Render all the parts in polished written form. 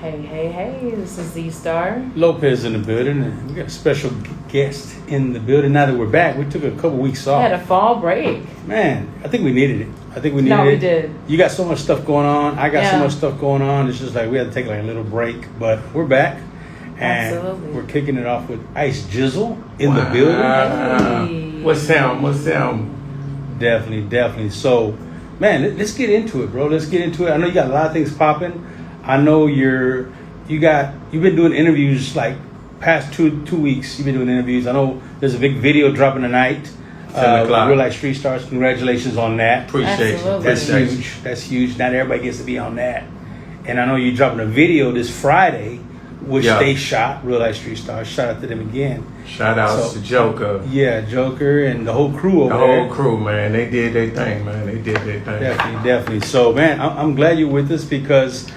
Hey, this is Z-Star. Lopez in the building, and we got a special guest in the building. Now that we're back, we took a couple weeks off. We had a fall break. Man, I think we needed it. No, we did. You got so much stuff going on. I got so Yeah. much stuff going on. It's just like we had to take like a little break, but we're back. And Absolutely. we're kicking it off with IceGizzle in the building. Hey. What's sound? Definitely. So, man, let's get into it, bro. Let's get into it. I know you got a lot of things popping. I know you've been doing interviews like past two weeks. You've been doing interviews. I know there's a big video dropping tonight. 7 o'clock. Real Life Street Stars. Congratulations on that. Appreciate you. Absolutely. That's huge. Not everybody gets to be on that. And I know you're dropping a video this Friday, which they shot. Real Life Street Stars. Shout out to them again. Shout out to Joker. Yeah, Joker and the whole crew over The there. whole crew, man. They did their thing, man. Definitely. So, man, I'm glad you're with us because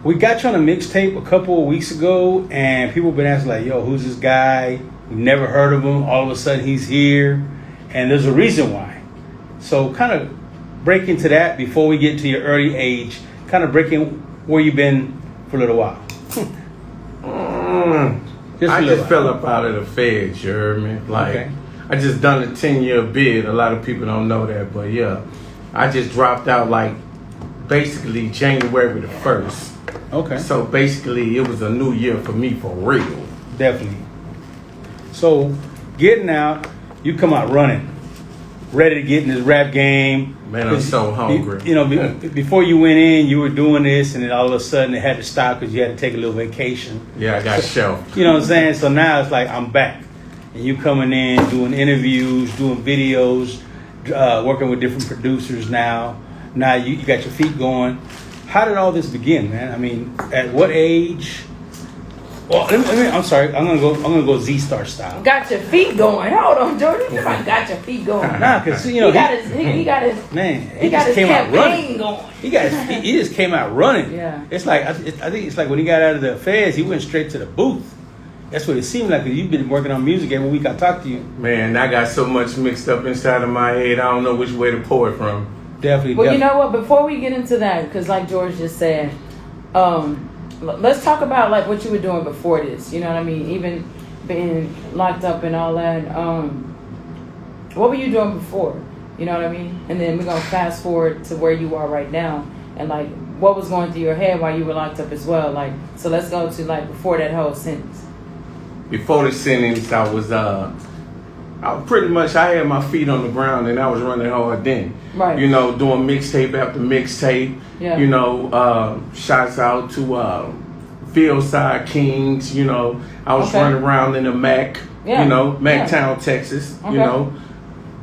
we got you on a mixtape a couple of weeks ago, and people have been asking, like, yo, who's this guy? We never heard of him. All of a sudden, he's here, and there's a reason why. So, kind of break into that before we get to your early age, kind of break in where you've been for a little while. I just fell up out of the feds, you heard me? Like, Okay. I just done a 10-year bid. A lot of people don't know that, but yeah. I just dropped out like basically January the 1st. Okay. So basically it was a new year for me for real. Definitely. So, getting out, you come out running, ready to get in this rap game. Man, I'm so hungry. Before you went in, you were doing this, and then all of a sudden it had to stop because you had to take a little vacation. Yeah, I got shelved. You know what I'm saying? So now it's like I'm back, and you coming in, doing interviews, doing videos, working with different producers now. Now you got your feet going. How did all this begin, man? I mean, at what age? Well, I'm sorry. I'm gonna go Z-Star style. Got your feet going. Hold on, Jordan. You got your feet going. Nah, cause he got his man. he got his came out campaign running. going. He just came out running. Yeah. It's like I think it's like when he got out of the feds, he went straight to the booth. That's what it seemed like. 'Cause you've been working on music every week. I talk to you. Man, I got so much mixed up inside of my head. I don't know which way to pour it from. Definitely. Well, you know what? Before we get into that, because like George just said, let's talk about like what you were doing before this. You know what I mean? Even being locked up and all that. What were you doing before? You know what I mean? And then we're gonna fast forward to where you are right now, and like what was going through your head while you were locked up as well. Like, so let's go to like before that whole sentence. Before the sentence, I was pretty much, I had my feet on the ground and I was running hard then. Right. You know, doing mixtape after mixtape. Yeah. You know, shouts out to Fieldside Kings. You know, I was running around in the Mac. Yeah. You know, Mactown, Texas. Okay. You know,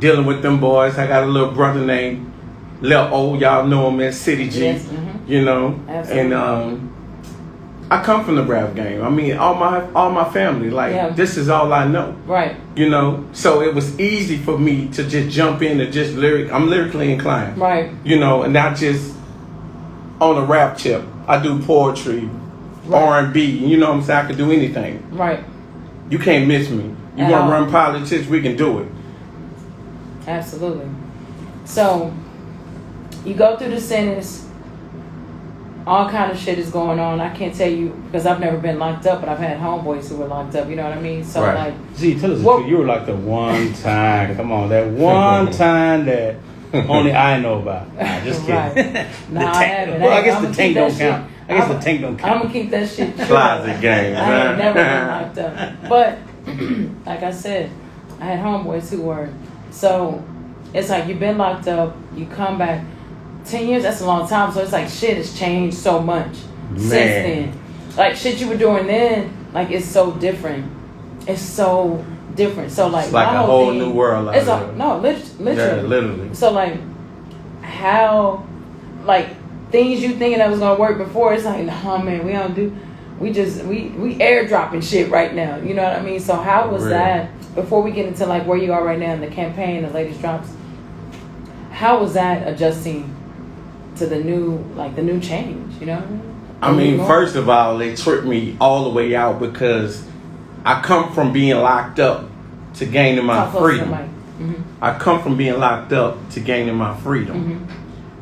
dealing with them boys. I got a little brother named Lil O. Y'all know him as City G. Yes. Mm-hmm. You know, Absolutely. and I come from the rap game. I mean, all my family, like this is all I know. Right. You know, so it was easy for me to just jump in and just I'm lyrically inclined. Right. You know, and not just on a rap tip. I do poetry, R&B. You know what I'm saying? I could do anything. Right. You can't miss me. You want to run politics? We can do it. Absolutely. So you go through the sentence. All kind of shit is going on. I can't tell you because I've never been locked up, but I've had homeboys who were locked up. You know what I mean? So like, Z, tell us the truth. You were like the one time. Come on, that one time that only I know about. Nah, just kidding. Nah, I haven't. Well, I guess the tank don't count. I guess the tank don't count. I'm gonna keep that shit. Closet game. I ain't never been locked up, but like I said, I had homeboys who were. So it's like you've been locked up. You come back. 10 years, that's a long time. So it's like shit has changed so much since then. Like shit you were doing then, like it's so different. It's so different. So like it's like a whole new world out there. Literally. Yeah, literally. So like how like things you thinking that was gonna work before, it's like, nah man, we airdropping shit right now. You know what I mean? So how was that before we get into like where you are right now in the campaign, the latest drops? How was that adjusting to the new change, you know? I mean, first of all, they tripped me all the way out because I come from being locked up to gaining my freedom. Mm-hmm. I come from being locked up to gaining my freedom.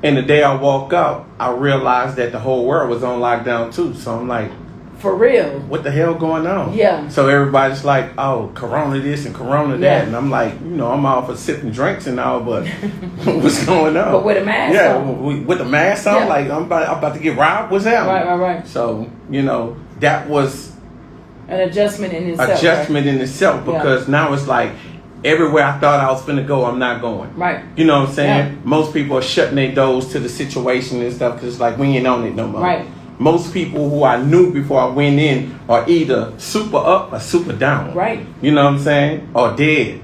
And the day I walk out, I realized that the whole world was on lockdown too. So I'm like, For real. what the hell going on? Yeah. So everybody's like, oh, Corona this and Corona that. Yeah. And I'm like, I'm all for sipping drinks and all, but what's going on? But with a mask yeah, on. with a mask on, Yeah. like I'm about to get robbed. What's happening? Right. So, that was An adjustment in itself. adjustment in itself, because now it's like everywhere I thought I was finna go, I'm not going. Right. You know what I'm saying? Yeah. Most people are shutting their doors to the situation and stuff because it's like we ain't on it no more. Right. Most people who I knew before I went in are either super up or super down. Right. You know what I'm saying? Or dead.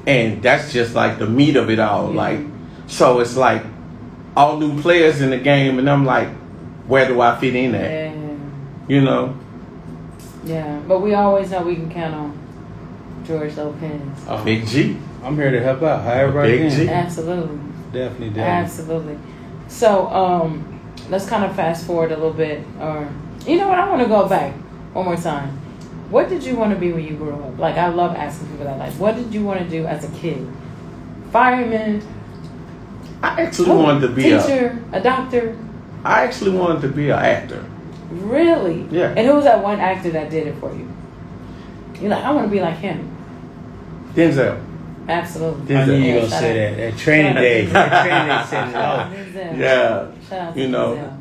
And that's just like the meat of it all. Yeah. Like, so it's like all new players in the game, and I'm like, where do I fit in at? Yeah. You know? Yeah. But we always know we can count on George Lopez. Big G. I'm here to help out however I Big can. G. Absolutely. Definitely. Absolutely. So, let's kind of fast forward a little bit. Or, you know what? I want to go back one more time. What did you want to be when you grew up? Like, I love asking people that. Like, what did you want to do as a kid? Fireman? I actually wanted to be teacher, a doctor. I actually wanted to be an actor. Really? Yeah. And who was that one actor that did it for you? You're like, I want to be like him. Denzel. Absolutely. I knew you were Shout gonna out. say that. That training day. That training day said it Shout all. out to Denzel. Yeah. Shout out to You know. Denzel.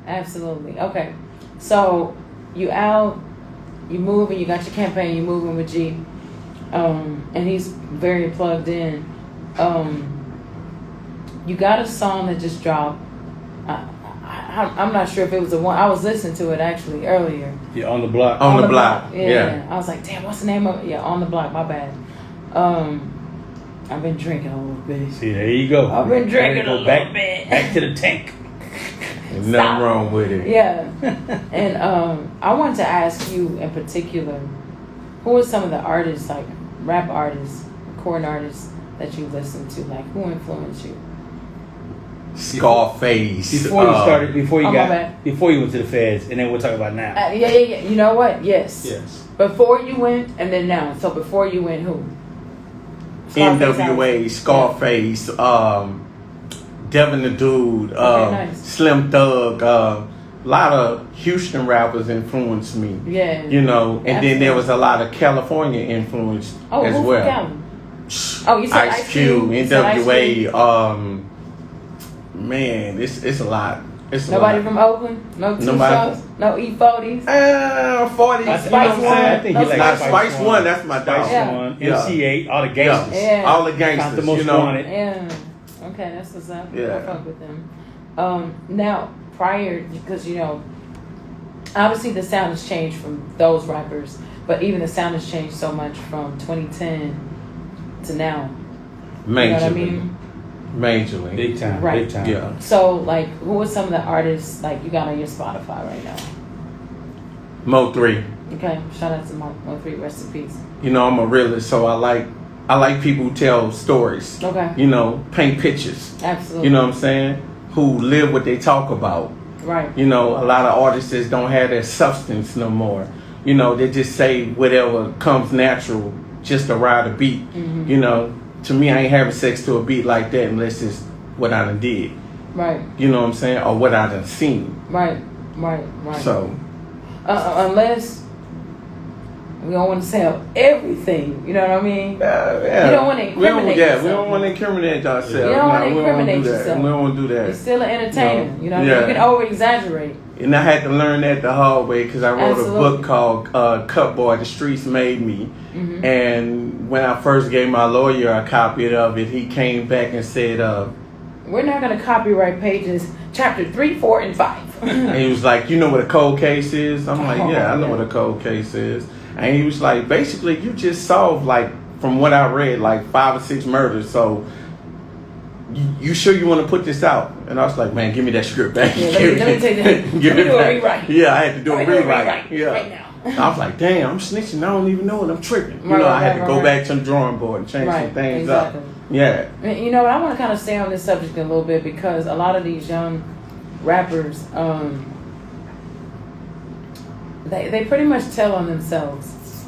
Absolutely. Okay. So you out, you move, and you got your campaign. You moving with G, and he's very plugged in. You got a song that just dropped. I'm not sure if it was the one. I was listening to it actually earlier. Yeah, on the block. On the block. Yeah. I was like, damn, what's the name of it? Yeah, On the Block. My bad. I've been drinking a little bit. See, there you go. I've been drinking a little back, bit. Back to the tank. There's nothing wrong with it. Yeah. And I wanted to ask you in particular, who are some of the artists, like rap artists, recording artists that you listen to? Like, who influenced you? Scarface. Before you started, before you my got, bad. before you went to the feds, and then we'll talk about now. Yeah. You know what? Yes. Yes. Before you went, and then now. So before you went, who? Scarface NWA, Scarface, Devin the Dude, nice. Slim Thug, a lot of Houston rappers influenced me. Yeah. You know, and Absolutely. then there was a lot of California influence as who well. From Cali? Oh, you said Ice Cube, You said Ice Cube? NWA, man, it's a lot. It's Nobody a lot. from Oakland? No two Nobody. shows? No E40s? 40s. Spice you know what I'm One. saying? I think No, he like Like Spice Spice One, that's my dog. Spice Yeah. One, Yeah. MC8, all the gangsters. Yeah. All the Count the gangsters, most you know. wanted. Yeah. Okay, that's what's up. Yeah. I fuck with them. Now, prior, because, obviously the sound has changed from those rappers, but even the sound has changed so much from 2010 to now. Majorly. You know what I mean? Majorly. Big time. Right. Big time. Yeah. So, like, who are some of the artists, like, you got on your Spotify right now? Mo3. Okay, shout out to Mo3, rest in peace. You know, I'm a realist, so I like people who tell stories. Okay. You know, paint pictures. Absolutely. You know what I'm saying? Who live what they talk about. Right. You know, a lot of artists just don't have their substance no more. You know, they just say whatever comes natural just to ride a beat. Mm-hmm. You know, to me, I ain't having sex to a beat like that unless it's what I done did. Right. You know what I'm saying? Or what I done seen. Right. So, Unless we don't want to sell everything, you know what I mean? yeah. You don't want to incriminate yourself. we don't want to incriminate ourselves. You don't want to No, incriminate we don't do that. yourself. We don't want to do that. You're still an entertainer, No. you know what I Yeah. mean? You can over exaggerate. And I had to learn that the hard way because I wrote Absolutely. a book called Cutboy, The Streets Made Me. Mm-hmm. And when I first gave my lawyer a copy of it, he came back and said, We're not going to copyright pages, chapter 3, 4, and 5. and he was like, you know what a cold case is? I'm like, yeah, I know yeah. what a cold case is. And he was like, basically, you just solved, like, from what I read, like 5 or 6 murders. So you sure you want to put this out? And I was like, man, give me that script back. Yeah, let me take that. Give Let me it do a back. rewrite. Yeah, I had to do a Let me rewrite. Yeah. right now. I was like, damn, I'm snitching. I don't even know it. I'm tripping. You Right, know, I had to right, go right. back to the drawing board and change Right, some things exactly. up. Yeah. And you know what? I want to kind of stay on this subject a little bit because a lot of these young rappers, they pretty much tell on themselves.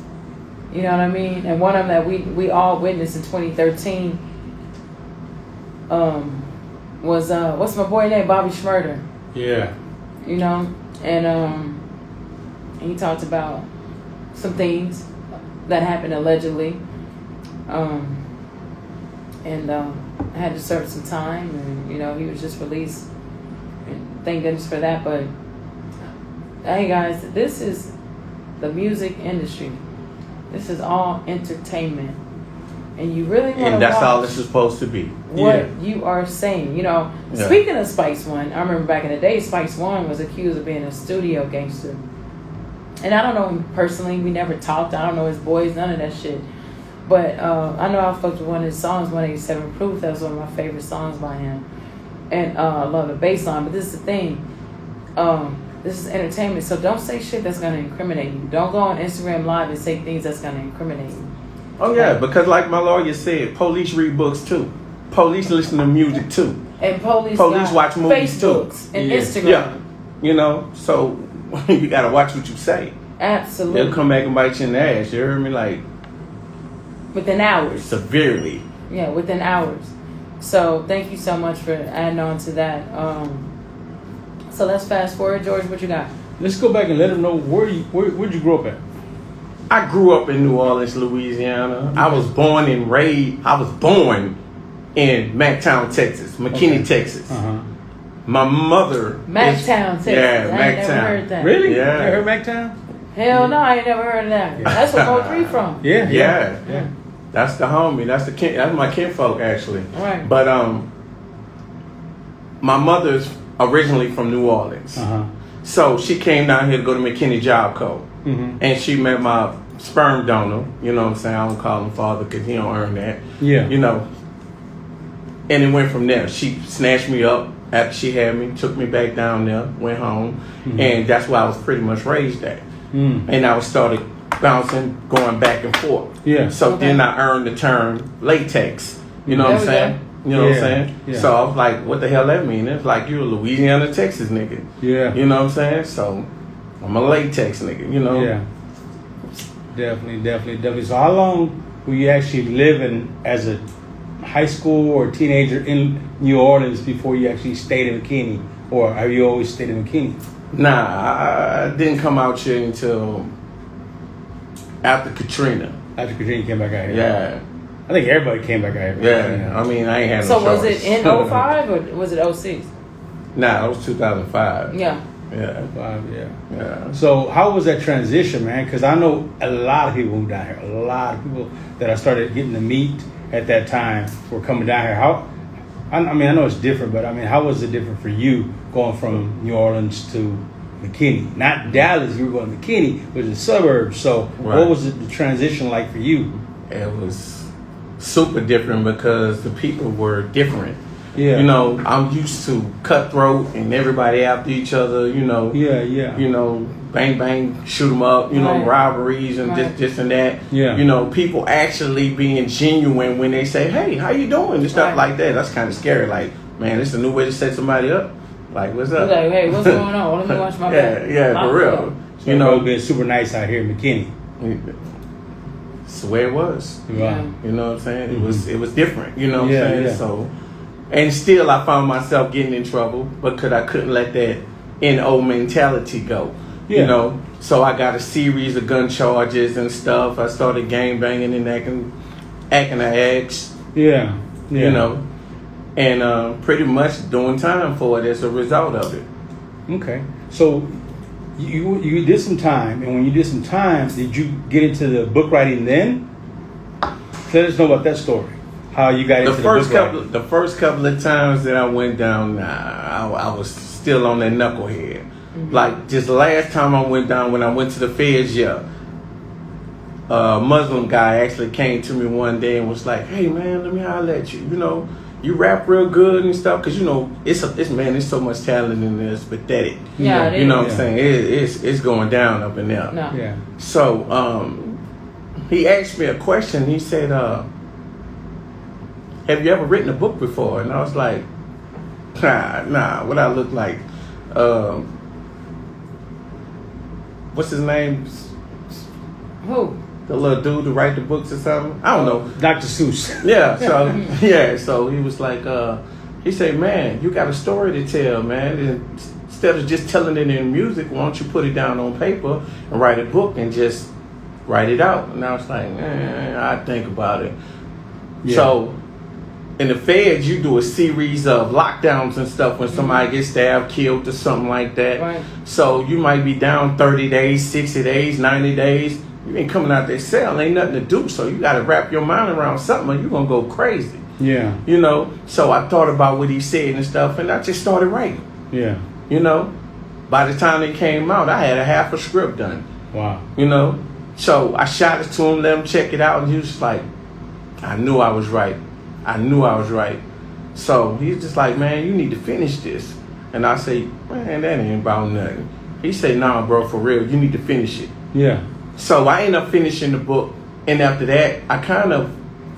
You know what I mean? And one of them that we all witnessed in 2013, was what's my boy name? Bobby Schmurder. Yeah. You know, and he talked about some things that happened allegedly, and had to serve some time, and you know he was just released, and thank goodness for that. But hey guys, this is the music industry. This is all entertainment, and you really want to And that's watch all this is supposed to be. what you are saying. You know, Yeah. speaking of Spice One, I remember back in the day, Spice One was accused of being a studio gangster. And I don't know him personally. We never talked. I don't know his boys, none of that shit. But I know I fucked with one of his songs, 187 Proof. That was one of my favorite songs by him. And I love the bass line. But this is the thing. This is entertainment. So don't say shit that's going to incriminate you. Don't go on Instagram Live and say things that's going to incriminate you. Oh yeah, because like my lawyer said, police read books too. Police listen to music too. And police watch movies too. Facebooks and Yeah. Instagram. Yeah. You know, so you gotta watch what you say. Absolutely. They'll come back and bite you in the ass. You heard me? Like Within hours. severely. Yeah, within hours. So thank you so much for adding on to that. So let's fast forward, George. What you got? Let's go back and let them know where'd you grow up at? I grew up in New Orleans, Louisiana. I was born and raised. I was born in McTown, Texas, McKinney, Okay. Texas. Uh-huh. My mother. McTown, Texas. Yeah, I ain't never McTown. heard that. Really? Yeah. You heard McTown? Hell no, I ain't never heard of that. That's where Mo 3 from. Yeah. Yeah. That's the homie. That's my kinfolk actually. Right. But my mother's originally from New Orleans. Uh-huh. So she came down here to go to McKinney Job Corps. Mm-hmm. And she met my sperm donor. You know what I'm saying? I don't call him father because he don't earn that. Yeah. You know. And it went from there. She snatched me up after she had me, took me back down there, went home. Mhm. And that's where I was pretty much raised at. Mm. And I was started bouncing, going back and forth. Yeah. So Okay. then I earned the term latex. You know There what I'm we saying? You know what Yeah, I'm saying? yeah. So I was like, what the hell that mean? It's like you're a Louisiana, Texas nigga. Yeah. You know what I'm saying? So I'm a latex nigga, you know? Yeah. Definitely. So how long were you actually living as a high school or teenager in New Orleans before you actually stayed in McKinney? Or have you always stayed in McKinney? Nah, I didn't come out here until after Katrina. After Katrina came back out here? Yeah. I think everybody came back out here. Yeah. I mean, I ain't had no So was choice. it in 05 or was it 06? Nah, it was 2005. Yeah. Yeah. Yeah. So how was that transition, man? Because I know a lot of people moved down here. A lot of people that I started getting to meet at that time were coming down here. I mean, I know it's different, but I mean, how was it different for you going from New Orleans to McKinney? Not Dallas, you were going to McKinney, which is the suburbs. So Right. what was the transition like for you? It was super different because the people were different. Yeah. You know, I'm used to cutthroat and everybody after each other, you know. Yeah. You know, bang, bang, shoot them up, you know, Right. robberies and Right. this and that. Yeah. You know, people actually being genuine when they say, hey, how you doing? And stuff Right. like that. That's kind of scary. Like, man, this is a new way to set somebody up. Like, what's You're up? like, hey, what's going on? Let me watch my back. Yeah, for real. So You know, been super nice out here in McKinney. it's the way it was. Yeah. You know what I'm saying? Mhm. It was different. You know what Yeah, I'm saying? yeah. So, and still I found myself getting in trouble because I couldn't let that NO mentality go. Yeah. You know, so I got a series of gun charges and stuff. I started gang banging and acting an ex. Yeah. You know, and pretty much doing time for it as a result of it. Okay. So you did some time, and when you did some time, did you get into the book writing then? Let us know about that story. How you got into the book writing. The first couple of times that I went down, I was still on that knucklehead. Mm-hmm. Like just the last time I went down, when I went to the feds, a Muslim guy actually came to me one day and was like, "Hey man, let me holler at you. You know, you rap real good and stuff, cause you know it's so much talent in this, pathetic. Yeah, it You know is. what I'm saying? It's going down up in there. No. Yeah. So he asked me a question. He said, "Have you ever written a book before?" And I was like, "Nah. What I look like? What's his name? Who? The little dude who write the books or something? I don't know. Dr. Seuss. Yeah. So so he was like, He said, man, you got a story to tell, man. And instead of just telling it in music, why don't you put it down on paper and write a book and just write it out? And I was like, I think about it. Yeah. So in the feds, you do a series of lockdowns and stuff when somebody gets stabbed, killed, or something like that. Right. So you might be down 30 days, 60 days, 90 days. You ain't coming out their cell, ain't nothing to do. So you got to wrap your mind around something or you're going to go crazy. Yeah. You know, so I thought about what he said and stuff, and I just started writing. Yeah. You know, by the time it came out, I had a half a script done. Wow. You know, so I shot it to him, let him check it out, and he was like, I knew I was right. I knew I was right. So he's just like, man, you need to finish this. And I say, man, that ain't about nothing. He said, nah, bro, for real, you need to finish it. Yeah. So I ended up finishing the book, and after that, I kind of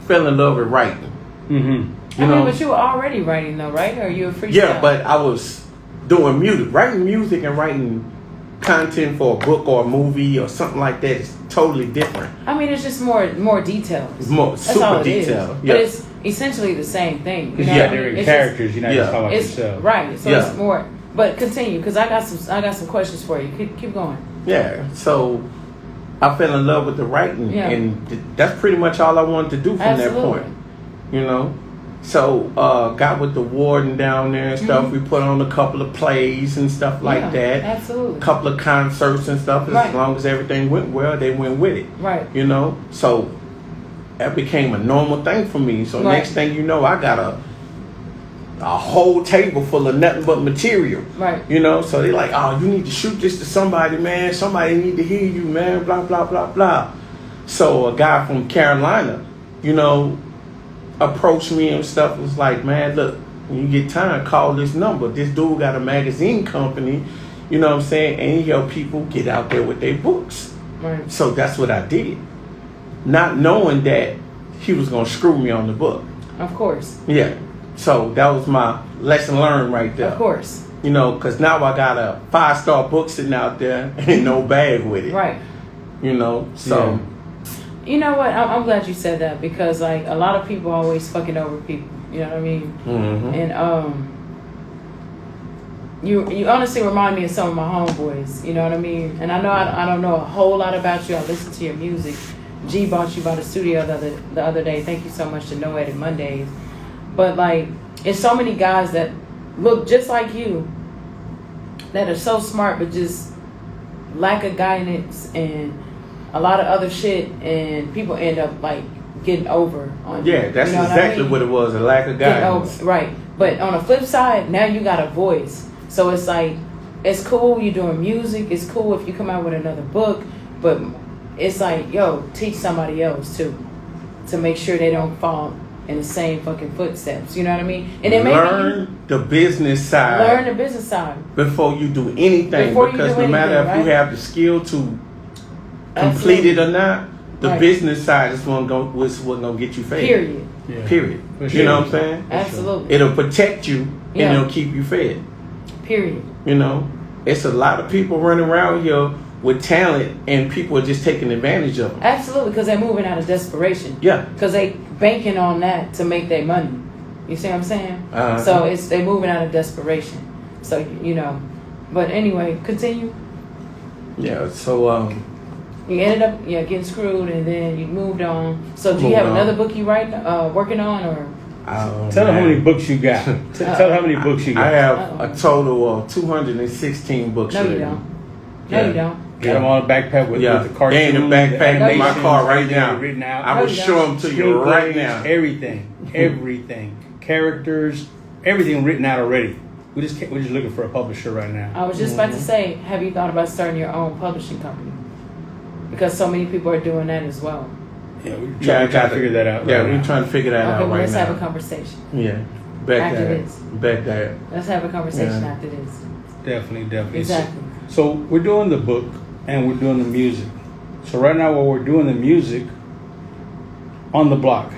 fell in love with writing. Mm-hmm. You know, but you were already writing though, right? Or are you a freestyle? Yeah, but I was doing music. Writing music and writing content for a book or a movie or something like that is totally different. I mean, it's just more details. It's more That's super all it detailed. is. Yeah. But it's essentially the same thing. You know Yeah, what I mean? Different It's characters. You're not just talking about It's yourself. right. So Yeah. it's more. But continue, because I got some questions for you. Keep going. Yeah, so I fell in love with the writing, Yeah. and that's pretty much all I wanted to do from Absolutely. that point. You know, so got with the warden down there and stuff. We put on a couple of plays and stuff like Yeah, that. absolutely. A couple of concerts and stuff. Right. As long as everything went well, they went with it. Right. You know, so that became a normal thing for me. So Right. next thing you know, I got a whole table full of nothing but material. Right. You know, so they like, oh, you need to shoot this to somebody, man. Somebody need to hear you, man. Blah, blah, blah, blah. So a guy from Carolina, you know, approached me and stuff. Was like, man, look, when you get time, call this number. This dude got a magazine company, you know what I'm saying? And he help people get out there with their books. Right. So that's what I did. Not knowing that he was going to screw me on the book. Of course. Yeah. So that was my lesson learned right there. Of course. You know, because now I got a 5-star book sitting out there and no bag with it. Right. You know, so. You know what? I'm glad you said that, because like a lot of people always fucking over people. You know what I mean? Mm-hmm. And you honestly remind me of some of my homeboys. You know what I mean? And I know I don't know a whole lot about you. I listen to your music. G bought you by the studio the other day. Thank you so much to No Edit Mondays. But like, it's so many guys that look just like you that are so smart, but just lack of guidance and a lot of other shit, and people end up like getting over on you. Yeah, that's You know exactly what it was, a lack of guidance. Right. But on the flip side, now you got a voice. So it's like, it's cool you're doing music. It's cool if you come out with another book. But it's like, yo, teach somebody else too, to make sure they don't fall in the same fucking footsteps. You know what I mean? And then learn the business side. Learn the business side before you do anything. Before you because do no matter anything, if you right? have the skill to complete Absolutely. it or not, the Right. business side is what's gonna get you fed. Period. Yeah. Period. For You sure. know what I'm saying? Absolutely. It'll protect you Yeah. and it'll keep you fed. Period. You know, it's a lot of people running around here with talent, and people are just taking advantage of them. Absolutely, because they're moving out of desperation. Yeah. Because they banking on that to make their money. You see what I'm saying? Uh-huh. So they moving out of desperation. So, you know. But anyway, continue. Yeah. So You ended up getting screwed, and then you moved on. So do you Moved have on. another book you working on, or? Tell them how many books you got. Tell them how many books you got. I have a total of 216 books. No, you written. don't. No, you don't. Got them on a backpack with the cartoon. They in the backpack No, in you my don't. car right now. Written out. I will you show them to you Screenplays, right now. Everything, characters, everything written out already. We're just looking for a publisher right now. I was just about to say, have you thought about starting your own publishing company? Because so many people are doing that as well. Yeah, we're trying to figure that out. Yeah, right we're now. trying to figure that Okay, out well, right let's now. have a conversation. Yeah, back After that. this. Back that. Let's have a conversation Yeah. after this. Definitely. Exactly. So we're doing the book and we're doing the music. So right now, while we're doing the music on the block,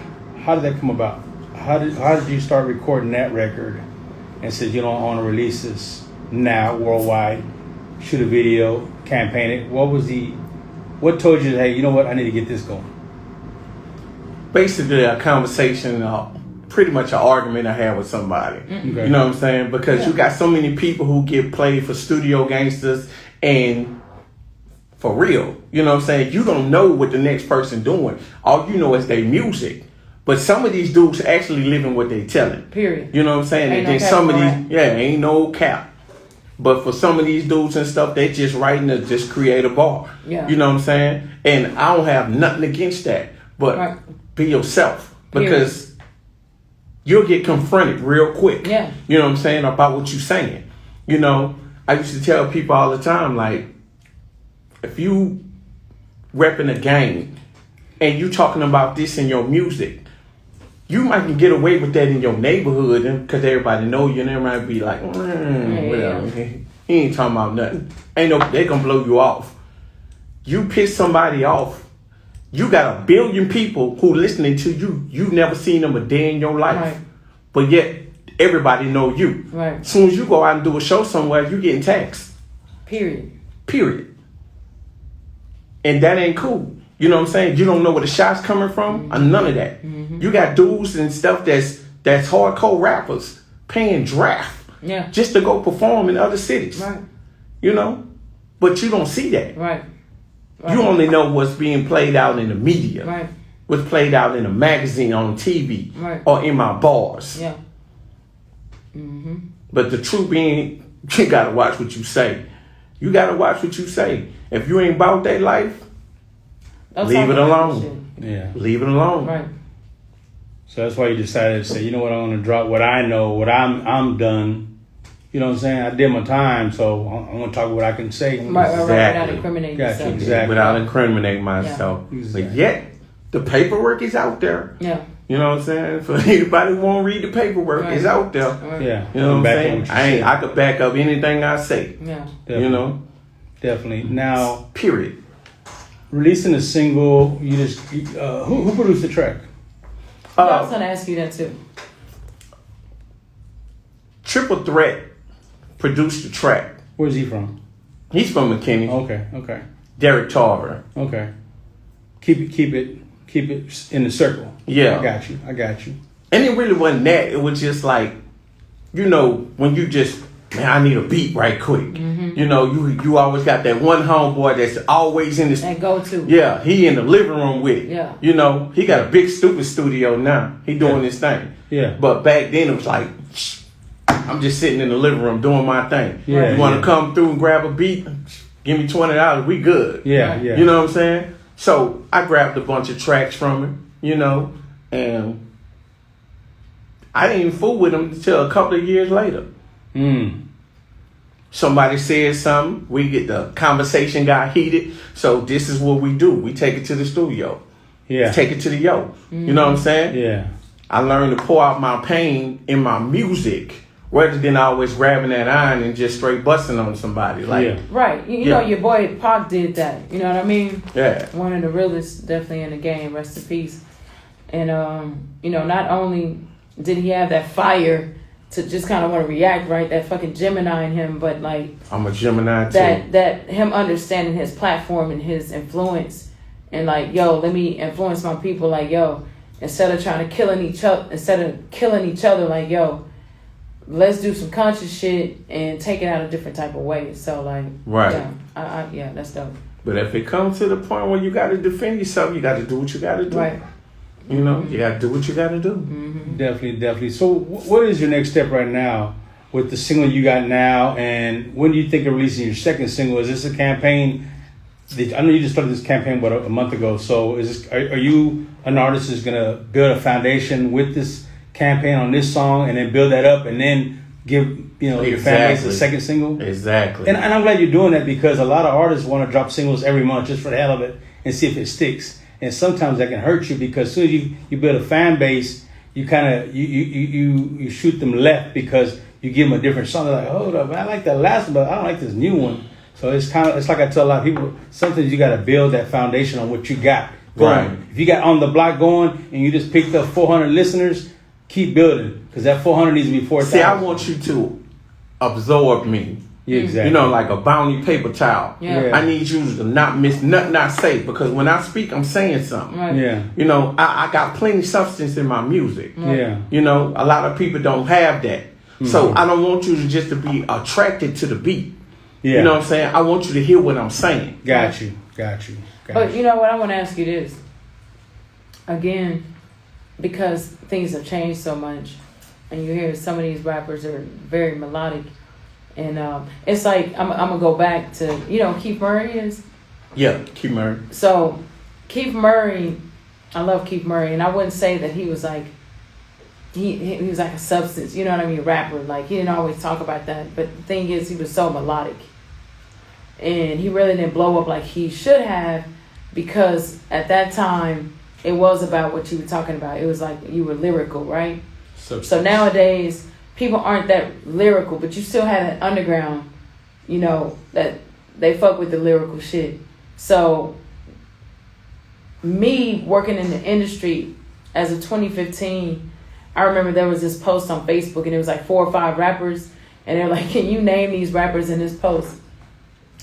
how did that come about? How did you start recording that record and said, you know, I want to release this now worldwide, shoot a video, campaign it? What told you, hey, you know what, I need to get this going? Basically, a conversation pretty much an argument I had with somebody. Okay. You know what I'm saying? Because you got so many people who get played for studio gangsters and for real. You know what I'm saying? You don't know what the next person doing. All you know is their music. But some of these dudes actually living what they telling. Period. You know what I'm saying? Ain't And no then some of cap these, ain't no cap. But for some of these dudes and stuff, they just writing to just create a bar. Yeah. You know what I'm saying? And I don't have nothing against that. But be yourself. Because you'll get confronted real quick. Yeah. You know what I'm saying? About what you're saying. You know, I used to tell people all the time, like, if you repping a gang and you talking about this in your music, you might can get away with that in your neighborhood because everybody know you and everybody be like, whatever. He ain't talking about nothing. Ain't no, they gonna blow you off. You piss somebody off, you got a billion people who listening to you. You never seen them a day in your life. Right. But yet everybody know you. Right. As soon as you go out and do a show somewhere, you getting taxed. Period. And that ain't cool. You know what I'm saying? You don't know where the shots coming from or none of that. You got dudes and stuff that's hardcore rappers paying draft just to go perform in other cities. Right. You know? But you don't see that. Right. You only know what's being played out in the media. Right. What's played out in a magazine, on TV, or in my bars. Yeah. But the truth being, you gotta watch what you say. You gotta watch what you say. If you ain't about that life, leave it alone. Yeah. Leave it alone. Right. So that's why you decided to say, you know what, I'm gonna drop what I know, what I'm done. You know what I'm saying? I did my time, so I'm gonna talk what I can say. Right, without incriminating yourself. Exactly. Without incriminating myself. Yeah. Exactly. But yet, the paperwork is out there. Yeah. You know what I'm saying? For anybody who won't read the paperwork, it's out there. Right. Yeah. You know what I'm saying? I could back up anything I say. Yeah. Definitely. You know? Definitely. Now, period. Releasing a single, you just who produced the track? I was gonna ask you that too. Triple Threat produced the track. Where's he from? He's from McKinney. Okay. Derek Tarver. Okay. Keep it in the circle. Yeah. I got you. And it really wasn't that. It was just like, you know, when you just, man, I need a beat right quick. You know, you always got that one homeboy that's always in this. And go to. Yeah, he in the living room with it. Yeah. You know, he got a big stupid studio now. He doing his thing. Yeah. But back then it was like, I'm just sitting in the living room doing my thing. Yeah. You want to come through and grab a beat? Give me $20. We good. Yeah. You know what I'm saying? So I grabbed a bunch of tracks from him, you know, and I didn't even fool with him until a couple of years later. Somebody said something, we get the conversation got heated. So this is what we do. We take it to the studio. Yeah. Take it to the yo. You know what I'm saying? Yeah. I learned to pour out my pain in my music rather than always grabbing that iron and just straight busting on somebody. Like, right. You know, your boy Pac did that. You know what I mean? Yeah. One of the realest definitely in the game. Rest in peace. And, you know, not only did he have that fire to just kind of want to react, right? That fucking Gemini in him, but like... I'm a Gemini too. That him understanding his platform and his influence and like, yo, let me influence my people. Like, yo, instead of killing each other, like, yo, let's do some conscious shit and take it out a different type of way. So like, yeah, that's dope. But if it comes to the point where you got to defend yourself, you got to do what you got to do. Right. You know, you got to do what you got to do. Definitely. So what is your next step right now with the single you got now? And when do you think of releasing your second single? Is this a campaign? I know you just started this campaign about a month ago. So are you an artist who's going to build a foundation with this campaign on this song and then build that up and then give, you know, your fan base a second single? Exactly. And I'm glad you're doing that because a lot of artists want to drop singles every month just for the hell of it and see if it sticks. And sometimes that can hurt you because as soon as you build a fan base, you kind of you shoot them left because you give them a different song. They're like, hold up, man, I like that last one, but I don't like this new one. So it's like I tell a lot of people, sometimes you got to build that foundation on what you got going. Right. If you got On the Block going and you just picked up 400 listeners, keep building because that 400 needs to be 4,000. See, I want you to absorb me Yeah, exactly. You know, like a bounty paper towel. Yeah. I need you to not miss nothing I say, because when I speak, I'm saying something. Right. Yeah. You know, I got plenty of substance in my music. Yeah. You know, a lot of people don't have that. So I don't want you to just to be attracted to the beat. Yeah. You know what I'm saying? I want you to hear what I'm saying. Got you. But you know what? I want to ask you this. Again, because things have changed so much, and you hear some of these rappers are very melodic, and it's like I'm gonna go back to, you know, Keith Murray is. Yeah, Keith Murray. So Keith Murray, I love Keith Murray, and I wouldn't say that he was like he was like a substance, you know what I mean, rapper. Like, he didn't always talk about that, but the thing is, he was so melodic, and he really didn't blow up like he should have, because at that time it was about what you were talking about. It was like you were lyrical, right? So nowadays people aren't that lyrical, but you still have that underground, you know, that they fuck with the lyrical shit. So me working in the industry as of 2015, I remember there was this post on Facebook, and it was like 4 or 5 rappers, and they're like, can you name these rappers in this post?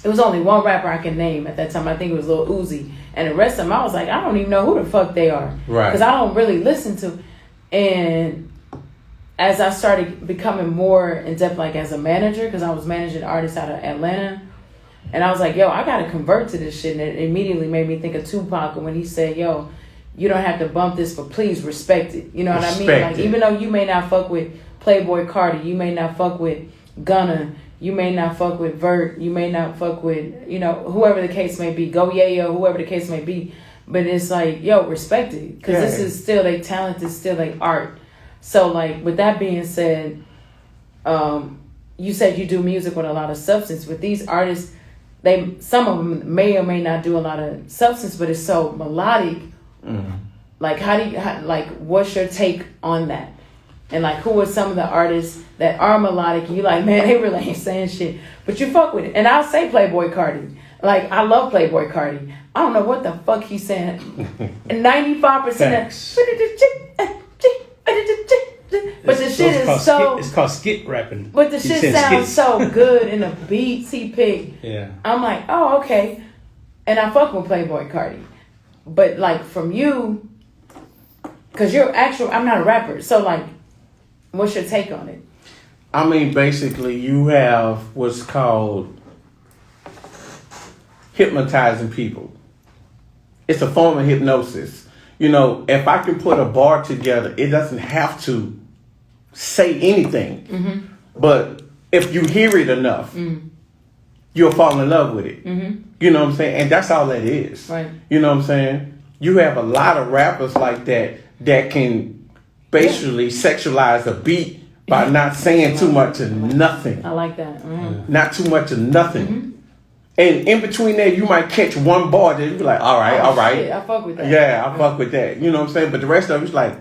It was only one rapper I can name at that time. I think it was Lil Uzi. And the rest of them, I was like, I don't even know who the fuck they are. Right. Because I don't really listen to. And as I started becoming more in depth, like as a manager, because I was managing artists out of Atlanta, and I was like, yo, I got to convert to this shit. And it immediately made me think of Tupac when he said, yo, you don't have to bump this, but please respect it. You know what I mean? Like, even though you may not fuck with Playboy Cardi, you may not fuck with Gunna, you may not fuck with Vert, you may not fuck with, you know, whoever the case may be, Go Yayo, whoever the case may be. But it's like, yo, respect it. Because this is still their talent, it's still their art. So, like, with that being said, you said you do music with a lot of substance. With these artists, some of them may or may not do a lot of substance, but it's so melodic. Like, like, what's your take on that? And like, who are some of the artists that are melodic? And you like, man, they really ain't saying shit, but you fuck with it. And I'll say Playboy Cardi. Like, I love Playboy Cardi. I don't know what the fuck he's saying. 95% but the shit is so. It's called skit rapping. But the shit sounds so good, and the beats he picked. Yeah. I'm like, oh, okay. And I fuck with Playboy Cardi. But like, from you, because I'm not a rapper, so like, what's your take on it? I mean, basically, you have what's called hypnotizing people. It's a form of hypnosis. You know, if I can put a bar together, it doesn't have to say anything. But if you hear it enough, you'll fall in love with it. You know what I'm saying? And that's all that is. Right. You know what I'm saying? You have a lot of rappers like that can basically sexualize a beat by not saying too much of nothing. I like that. Not too much of nothing. And in between there, you might catch one bar that you be like, all right. Shit, I fuck with that. Yeah, I fuck with that. You know what I'm saying? But the rest of it's like,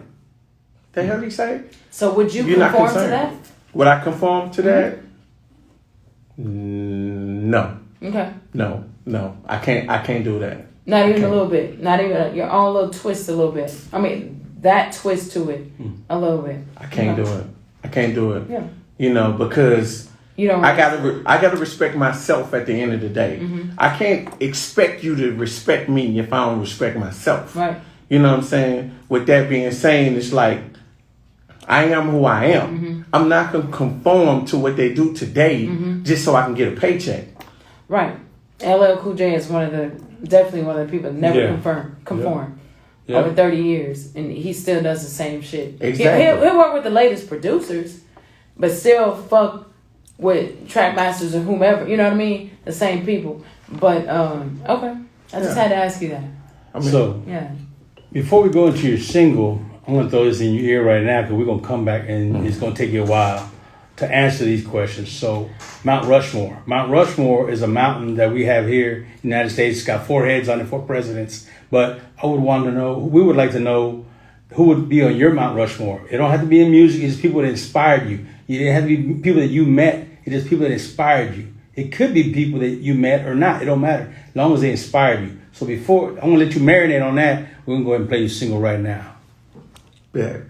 the hell did he say? So would you You're conform to that? Would I conform to that? No. Okay. No. I can't do that. Not even a little bit. Not even your own little twist a little bit. I mean, that twist to it a little bit. I can't do it. I can't do it. Yeah. You know, because you don't. I gotta respect myself at the end of the day. I can't expect you to respect me if I don't respect myself. Right. You know what I'm saying? With that being said, it's like, I am who I am. I'm not gonna conform to what they do today just so I can get a paycheck. Right. LL Cool J is definitely one of the people that never conform. Yeah. Over 30 years, and he still does the same shit. Exactly. He'll work with the latest producers, but still fuck with track masters or whomever. You know what I mean? The same people. But okay, I just had to ask you that. Before we go into your single, I'm gonna throw this in your ear right now because we're gonna come back and it's gonna take you a while to answer these questions. So, Mount Rushmore. Mount Rushmore is a mountain that we have here in the United States. It's got 4 heads on it, 4 presidents. But we would like to know who would be on your Mount Rushmore. It don't have to be in music. It's people that inspired you. It didn't have to be people that you met. It is people that inspired you. It could be people that you met or not. It don't matter, as long as they inspired you. So I'm going to let you marinate on that. We're going to go ahead and play your single right now. Yeah.